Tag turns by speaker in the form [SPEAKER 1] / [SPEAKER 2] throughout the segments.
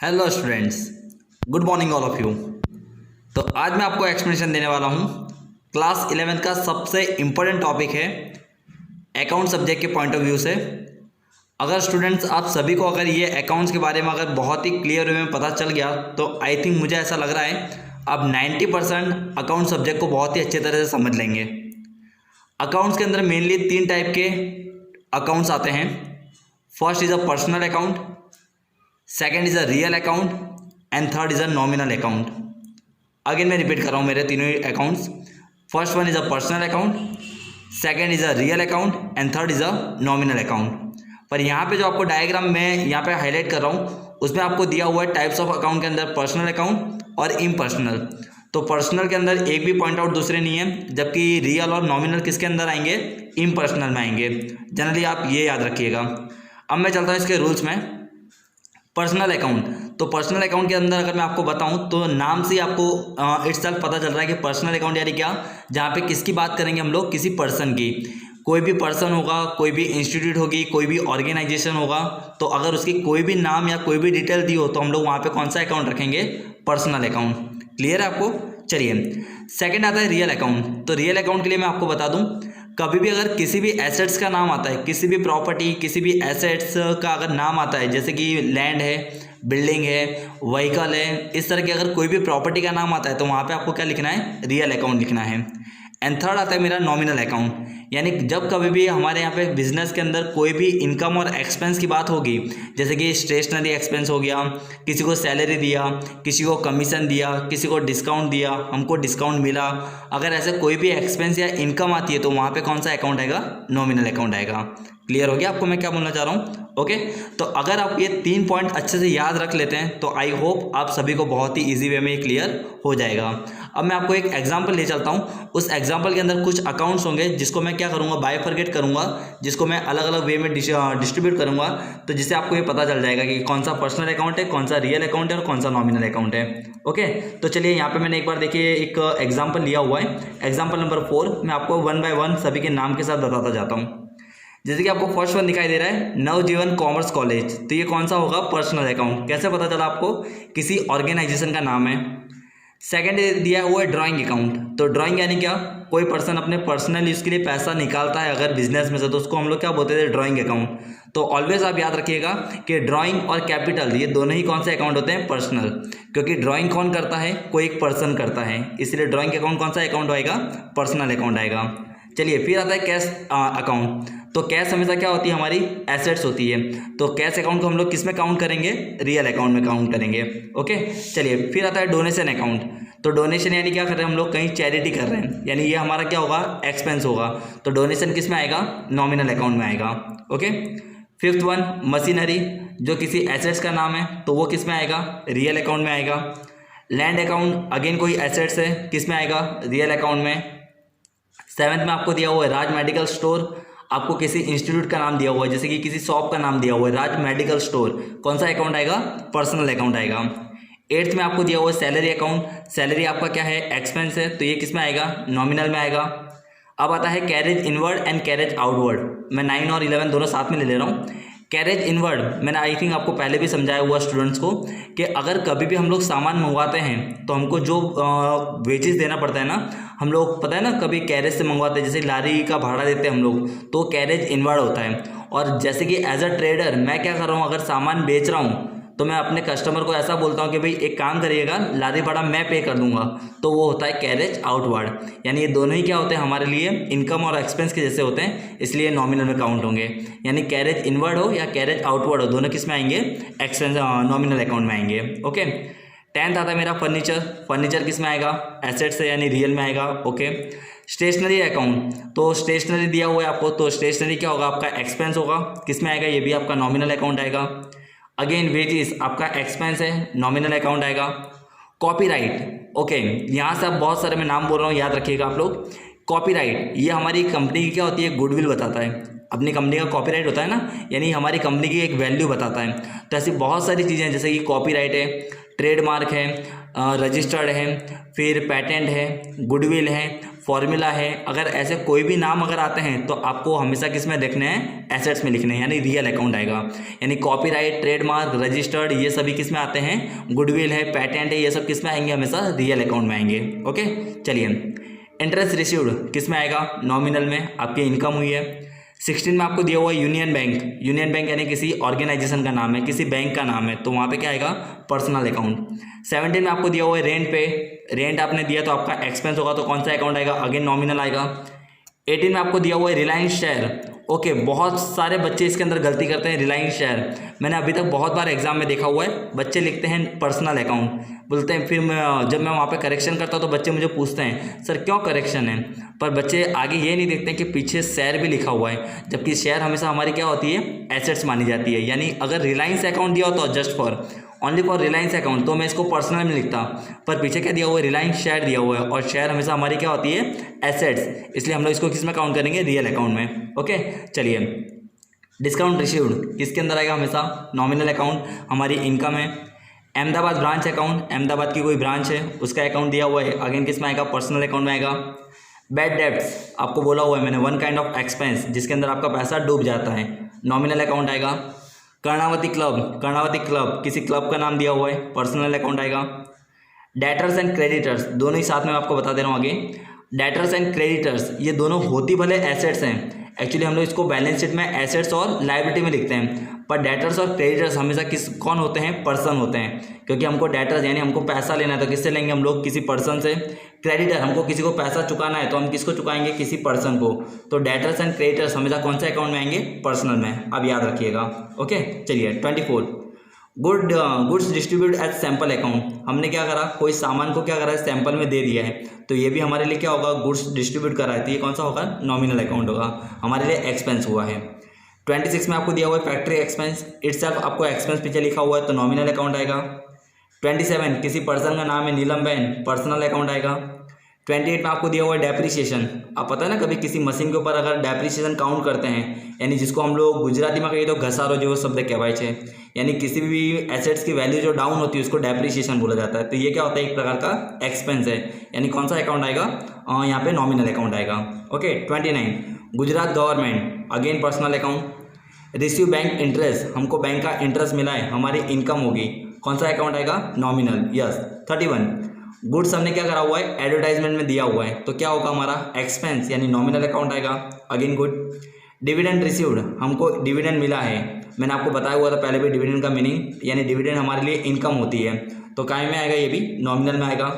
[SPEAKER 1] Hello students, good morning all of you. तो आज मैं आपको एक्सप्लेनेशन देने वाला हूँ। क्लास 11th का सबसे इम्पोर्टेंट टॉपिक है अकाउंट सब्जेक्ट के पॉइंट ऑफ व्यू से। अगर स्टूडेंट्स आप सभी को अगर ये अकाउंट्स के बारे में अगर बहुत ही क्लियर वे में पता चल गया तो आई थिंक मुझे ऐसा लग रहा है आप 90% अकाउंट सब्जेक्ट को बहुत ही अच्छे तरह से समझ लेंगे। अकाउंट्स के अंदर मेनली 3 टाइप के अकाउंट्स आते हैं। First is a personal account, second is a real account and third is a nominal account. Again मैं रिपीट कर रहा हूँ मेरे तीनों ही accounts. First one is a personal account, second is a real account and third is a nominal account. पर यहाँ पे जो आपको डायग्राम में यहाँ पे हाईलाइट कर रहा हूँ उसमें आपको दिया हुआ है टाइप्स ऑफ अकाउंट के अंदर पर्सनल अकाउंट और इम्पर्सनल। तो पर्सनल के अंदर एक भी पॉइंट आउट दूसरे नहीं है, जबकि रियल और नॉमिनल किसके अंदर आएंगे? इम्पर्सनल में आएंगे। जनरली आप ये याद रखिएगा। अब मैं चलता हूँ इसके रूल्स में। पर्सनल अकाउंट, तो पर्सनल अकाउंट के अंदर अगर मैं आपको बताऊं तो नाम से आपको इट्सेल्फ पता चल रहा है कि पर्सनल अकाउंट यानी क्या, जहां पे किसकी बात करेंगे हम लोग? किसी पर्सन की। कोई भी पर्सन होगा, कोई भी इंस्टीट्यूट होगी, कोई भी ऑर्गेनाइजेशन होगा, तो अगर उसकी कोई भी नाम या कोई भी डिटेल दी हो तो हम लोग वहाँ पे कौन सा अकाउंट रखेंगे? Personal account. क्लियर है आपको? चलिए, सेकेंड आता है रियल अकाउंट। तो रियल अकाउंट के लिए मैं आपको बता दूँ, कभी भी अगर किसी भी एसेट्स का नाम आता है, किसी भी प्रॉपर्टी, किसी भी एसेट्स का अगर नाम आता है, जैसे कि लैंड है, बिल्डिंग है, व्हीकल है, इस तरह की अगर कोई भी प्रॉपर्टी का नाम आता है तो वहाँ पे आपको क्या लिखना है? रियल अकाउंट लिखना है। एंड थर्ड आता है मेरा नॉमिनल अकाउंट, यानी जब कभी भी हमारे यहाँ पे बिजनेस के अंदर कोई भी इनकम और एक्सपेंस की बात होगी, जैसे कि स्टेशनरी एक्सपेंस हो गया, किसी को सैलरी दिया, किसी को कमीशन दिया, किसी को डिस्काउंट दिया, हमको डिस्काउंट मिला, अगर ऐसे कोई भी एक्सपेंस या इनकम आती है तो वहाँ पे कौन सा अकाउंट आएगा? नॉमिनल अकाउंट आएगा। क्लियर हो गया आपको मैं क्या बोलना चाह रहा हूँ? ओके, तो अगर आप ये 3 पॉइंट अच्छे से याद रख लेते हैं तो आई होप आप सभी को बहुत ही ईजी वे में क्लियर हो जाएगा। अब मैं आपको एक एग्जांपल ले चलता हूँ। उस एग्जांपल के अंदर कुछ अकाउंट्स होंगे जिसको मैं क्या करूँगा? बाइफरगेट करूँगा, जिसको मैं अलग अलग वे में डिस्ट्रीब्यूट करूँगा, तो जिससे आपको ये पता चल जाएगा कि कौन सा पर्सनल अकाउंट है, कौन सा रियल अकाउंट है और कौन सा नॉमिनल अकाउंट है। ओके, तो चलिए यहाँ पे मैंने एक बार देखिए एक एग्जाम्पल लिया हुआ है। एग्जाम्पल नंबर 4 मैं आपको 1 बाय 1 सभी के नाम के साथ बताता जाता हूँ। जैसे कि आपको फर्स्ट वन दिखाई दे रहा है नवजीवन कॉमर्स कॉलेज, तो ये कौन सा होगा? Personal account. कैसे पता चला आपको? किसी ऑर्गेनाइजेशन का नाम है। सेकंड दिया हुआ है ड्राइंग अकाउंट। तो ड्राइंग यानी क्या? कोई पर्सन अपने पर्सनल यूज़ के लिए पैसा निकालता है अगर बिजनेस में से, तो उसको हम लोग क्या बोलते थे? Drawing account. तो ऑलवेज आप याद रखिएगा कि ड्राइंग और कैपिटल ये दोनों ही कौन से अकाउंट होते हैं? पर्सनल। क्योंकि ड्राइंग कौन करता है? कोई एक पर्सन करता है, इसलिए ड्राइंग अकाउंट कौन सा अकाउंट आएगा? पर्सनल अकाउंट आएगा। चलिए, फिर आता है कैश अकाउंट। तो कैश हमेशा क्या होती है? हमारी एसेट्स होती है। तो कैश अकाउंट को हम लोग किस में काउंट करेंगे? रियल अकाउंट में काउंट करेंगे। ओके, चलिए, फिर आता है डोनेशन अकाउंट। तो डोनेशन यानी क्या कर रहे हैं हम लोग? कहीं चैरिटी कर रहे हैं, यानी ये हमारा क्या होगा? एक्सपेंस होगा। तो डोनेशन किस में आएगा? नॉमिनल अकाउंट में आएगा। ओके, फिफ्थ वन मशीनरी, जो किसी एसेट्स का नाम है तो वो किस में आएगा? रियल अकाउंट में आएगा। लैंड अकाउंट, अगेन कोई एसेट्स है, किस में आएगा? रियल अकाउंट में। सेवन्थ में आपको दिया हुआ है राज मेडिकल स्टोर। आपको किसी इंस्टीट्यूट का नाम दिया हुआ है, जैसे कि किसी शॉप का नाम दिया हुआ है राज मेडिकल स्टोर, कौन सा अकाउंट आएगा? पर्सनल अकाउंट आएगा। एट्थ में आपको दिया हुआ है सैलरी अकाउंट। सैलरी आपका क्या है? एक्सपेंस है, तो ये किस में आएगा? नॉमिनल में आएगा। अब आता है carriage inward and carriage outward. मैं 9 और 11 दोनों साथ में ले रहा हूँ। कैरेज इनवर्ड मैंने आई थिंक आपको पहले भी समझाया हुआ स्टूडेंट्स को कि अगर कभी भी हम लोग सामान मंगवाते हैं तो हमको जो वेजेस देना पड़ता है ना, हम लोग पता है ना कभी कैरेज से मंगवाते हैं, जैसे लारी का भाड़ा देते हैं हम लोग, तो कैरेज इनवर्ड होता है। और जैसे कि एज अ ट्रेडर मैं क्या कर रहा हूँ? अगर सामान बेच रहा हूँ तो मैं अपने कस्टमर को ऐसा बोलता हूँ कि भाई एक काम करिएगा, लारी भाड़ा मैं पे कर दूंगा, तो वो होता है कैरेज आउटवर्ड। यानी ये दोनों ही क्या होते हैं? हमारे लिए इनकम और एक्सपेंस के जैसे होते हैं, इसलिए नॉमिनल में काउंट होंगे। यानी कैरेज इनवर्ड हो या कैरेज आउटवर्ड हो, दोनों किस में आएंगे? एक्सपेंस नॉमिनल अकाउंट में आएंगे। ओके, 10th आता है मेरा फर्नीचर। फर्नीचर किस में आएगा? एसेट्स है, यानी रियल में आएगा। Okay, stationery account. तो स्टेशनरी दिया हुआ है आपको, तो स्टेशनरी क्या होगा? आपका एक्सपेंस होगा, किस में आएगा? ये भी आपका नॉमिनल अकाउंट आएगा। अगेन वेजेस आपका एक्सपेंस है, नॉमिनल अकाउंट आएगा। कॉपीराइट, ओके, यहाँ से आप बहुत सारे मैं नाम बोल रहा हूँ, याद रखिएगा आप लोग। कॉपीराइट ये हमारी कंपनी की क्या होती है? गुडविल बताता है। अपनी कंपनी का कॉपीराइट होता है ना, यानी हमारी कंपनी की एक वैल्यू बताता है। तो ऐसी बहुत सारी चीज़ें हैं, जैसे कि कॉपीराइट है, ट्रेडमार्क है, रजिस्टर्ड है, फिर पेटेंट है, गुडविल है, फॉर्मूला है, अगर ऐसे कोई भी नाम अगर आते हैं तो आपको हमेशा किस में लिखने हैं, एसेट्स में लिखने हैं, यानी रियल अकाउंट आएगा। यानी कॉपीराइट, ट्रेडमार्क, रजिस्टर्ड, ये सभी किस में आते हैं, गुडविल है, पेटेंट है, ये सब किस में आएंगे, हमेशा रियल अकाउंट में आएंगे। ओके चलिए, इंटरेस्ट रिसीव्ड किस में आएगा, नॉमिनल में, आपकी इनकम हुई है। 16 में आपको दिया हुआ है यूनियन बैंक, यूनियन बैंक यानी किसी ऑर्गेनाइजेशन का नाम है, किसी बैंक का नाम है, तो वहाँ पे क्या आएगा, पर्सनल अकाउंट। 17 में आपको दिया हुआ है रेंट पे, रेंट आपने दिया तो आपका एक्सपेंस होगा, तो कौन सा अकाउंट आएगा, अगेन नॉमिनल आएगा। 18 में आपको दिया हुआ है रिलायंस शेयर। ओके, बहुत सारे बच्चे इसके अंदर गलती करते हैं, रिलायंस शेयर, मैंने अभी तक बहुत बार एग्जाम में देखा हुआ है, बच्चे लिखते हैं पर्सनल अकाउंट, बोलते हैं, फिर जब मैं वहाँ पे करेक्शन करता हूँ तो बच्चे मुझे पूछते हैं सर क्यों करेक्शन है, पर बच्चे आगे ये नहीं देखते हैं कि पीछे शेयर भी लिखा हुआ है, जबकि शेयर हमेशा हमारी क्या होती है, एसेट्स मानी जाती है। यानी अगर रिलायंस अकाउंट दिया हो तो just for only for Reliance account तो मैं इसको पर्सनल में लिखता, पर पीछे क्या दिया हुआ है, रिलायंस शेयर दिया हुआ है, और शेयर हमेशा हमारी क्या होती है, एसेट्स, इसलिए हम लोग इसको किस में काउंट करेंगे, रियल अकाउंट में। ओके चलिए, डिस्काउंट रिसीव्ड किसके अंदर आएगा, हमेशा नॉमिनल अकाउंट, हमारी इनकम है। अहमदाबाद ब्रांच अकाउंट, अहमदाबाद की कोई ब्रांच है उसका अकाउंट दिया हुआ है, अगेन किस में आएगा, पर्सनल अकाउंट में आएगा। बैड डेब्ट्स आपको बोला हुआ है मैंने, वन काइंड ऑफ एक्सपेंस जिसके अंदर आपका पैसा डूब जाता है, नॉमिनल अकाउंट आएगा। कर्णावती क्लब, कर्णावती क्लब किसी क्लब का नाम दिया हुआ है, पर्सनल अकाउंट आएगा। डेटर्स एंड क्रेडिटर्स दोनों ही साथ में आपको बता दे रहा हूँ आगे, डेटर्स एंड क्रेडिटर्स ये दोनों होती भले एसेट्स हैं, एक्चुअली हम लोग इसको बैलेंस शीट में एसेट्स और लायबिलिटी में लिखते हैं, पर डेटर्स और क्रेडिटर्स हमेशा कौन होते हैं, पर्सन होते हैं, क्योंकि हमको डेटर्स यानी हमको पैसा लेना है तो किससे लेंगे हम लोग, किसी पर्सन से। क्रेडिटर हमको किसी को पैसा चुकाना है तो हम किसको चुकाएंगे, किसी पर्सन को। तो डेटर्स एंड क्रेडिटर्स हमेशा कौन से अकाउंट में आएंगे, पर्सनल में, अब याद रखिएगा। ओके चलिए, 24 goods distribute as sample account, हमने क्या करा, कोई सामान को क्या करा है, सैंपल में दे दिया है, तो ये भी हमारे लिए क्या होगा, गुड्स डिस्ट्रीब्यूट करा है, तो ये कौन सा होगा, नॉमिनल अकाउंट होगा, हमारे लिए एक्सपेंस हुआ है। 26 में आपको दिया हुआ है फैक्ट्री एक्सपेंस, इटसेल्फ आपको एक्सपेंस पीछे लिखा हुआ है तो नॉमिनल अकाउंट आएगा। 27 किसी पर्सन का नाम है नीलम बहन, पर्सनल अकाउंट आएगा। 28 में आपको दिया हुआ है डेप्रिसिएशन, आप पता है ना कभी किसी मशीन के ऊपर अगर डेप्रिसिएशन काउंट करते हैं, यानी जिसको हम लोग गुजराती में कहिए तो घसारो जो शब्द कहवाए छे, यानी किसी भी एसेट्स की वैल्यू जो डाउन होती है उसको डेप्रिसिएशन बोला जाता है, तो ये क्या होता है, एक प्रकार का एक्सपेंस है, यानी कौन सा अकाउंट आएगा, यहाँ पे नॉमिनल अकाउंट आएगा। Okay 29 Gujarat government, again personal account. Receive bank interest, हमको बैंक का इंटरेस्ट मिला है, हमारी इनकम होगी, कौन सा अकाउंट आएगा, नॉमिनल, यस। 31 गुड्स हमने क्या करा हुआ है, एडवर्टाइजमेंट में दिया हुआ है, तो क्या होगा हमारा, एक्सपेंस, यानी नॉमिनल अकाउंट आएगा, अगेन गुड। डिविडेंड रिसीव्ड, हमको डिविडेंड मिला है, मैंने आपको बताया हुआ था पहले भी डिविडेंड का मीनिंग, यानी डिविडेंड हमारे लिए इनकम होती है, तो काय में आएगा, ये भी नॉमिनल में आएगा।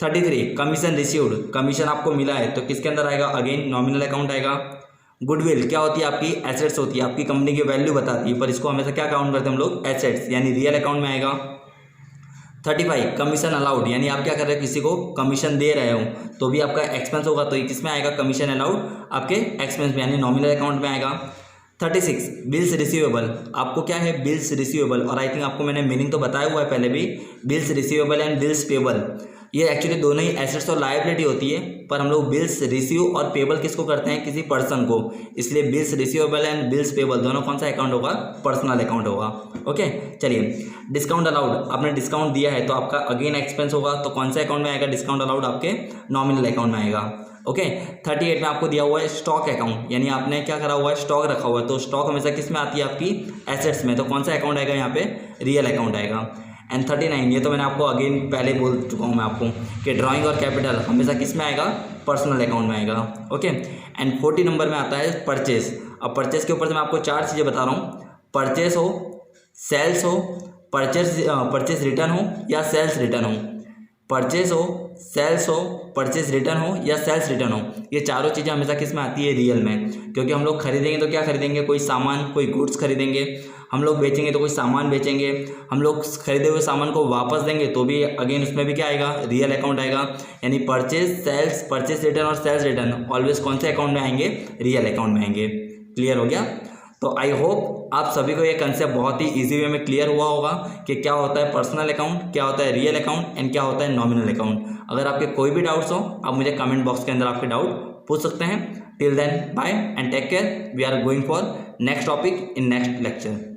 [SPEAKER 1] 33 कमीशन रिसीव्ड, कमीशन आपको मिला है तो किसके अंदर आएगा, अगेन नॉमिनल अकाउंट आएगा। गुडविल क्या होती है, आपकी एसेट्स होती है, आपकी कंपनी की वैल्यू बताती है, पर इसको हमेशा क्या काउंट करते हैं हम लोग, एसेट्स, यानी रियल अकाउंट में आएगा। 35 कमीशन अलाउड, यानी आप क्या कर रहे हो, किसी को कमीशन दे रहे हो तो भी आपका एक्सपेंस होगा, तो ये किस में आएगा, कमीशन अलाउड आपके एक्सपेंस में, यानी नॉमिनल अकाउंट में आएगा। 36 बिल्स रिसीवेबल, आपको क्या है, बिल्स रिसीवेबल, और आई थिंक आपको मैंने मीनिंग तो बताया हुआ है पहले भी, bills receivable and bills payable, ये एक्चुअली दोनों ही एसेट्स और लायबिलिटी होती है, पर हम लोग बिल्स रिसीव और पेबल किसको करते हैं, किसी पर्सन को, इसलिए bills receivable and bills payable दोनों कौन सा अकाउंट होगा, पर्सनल अकाउंट होगा। ओके चलिए, डिस्काउंट अलाउड, आपने डिस्काउंट दिया है तो आपका अगेन एक्सपेंस होगा, तो कौन सा अकाउंट में आएगा, डिस्काउंट अलाउड आपके नॉमिनल अकाउंट में आएगा। ओके 38 में आपको दिया हुआ है स्टॉक अकाउंट, यानी आपने क्या करा हुआ है, स्टॉक रखा हुआ है, तो स्टॉक हमेशा किस में आती है, आपकी एसेट्स में, तो कौन सा अकाउंट आएगा, यहाँ पे रियल अकाउंट आएगा। एंड 39 ये तो मैंने आपको अगेन पहले बोल चुका हूँ मैं आपको कि ड्राइंग और कैपिटल हमेशा किस में आएगा, पर्सनल अकाउंट में आएगा। ओके एंड 40 नंबर में आता है परचेस। अब परचेस के ऊपर से मैं आपको 4 चीज़ें बता रहा हूँ, परचेस हो, सेल्स हो, परचेस रिटर्न हो या सेल्स रिटर्न हो, परचेस हो, सेल्स हो, परचेस रिटर्न हो या सेल्स रिटर्न हो, ये चारों चीज़ें हमेशा किस में आती है, रियल में, क्योंकि हम लोग खरीदेंगे तो क्या खरीदेंगे, कोई सामान, कोई गुड्स खरीदेंगे, हम लोग बेचेंगे तो कोई सामान बेचेंगे, हम लोग खरीदे हुए सामान को वापस देंगे तो भी अगेन उसमें भी क्या आएगा, रियल अकाउंट आएगा, यानी परचेस, सेल्स, परचेस रिटर्न और सेल्स रिटर्न ऑलवेज कौन से अकाउंट में आएंगे, रियल अकाउंट में आएंगे। क्लियर हो गया? तो आई होप आप सभी को ये कंसेप्ट बहुत ही इजी वे में क्लियर हुआ होगा कि क्या होता है पर्सनल अकाउंट, क्या होता है रियल अकाउंट एंड क्या होता है नॉमिनल अकाउंट। अगर आपके कोई भी डाउट्स हो आप मुझे कमेंट बॉक्स के अंदर आपके डाउट पूछ सकते हैं। Till then bye and take care, we are going for next topic in next lecture.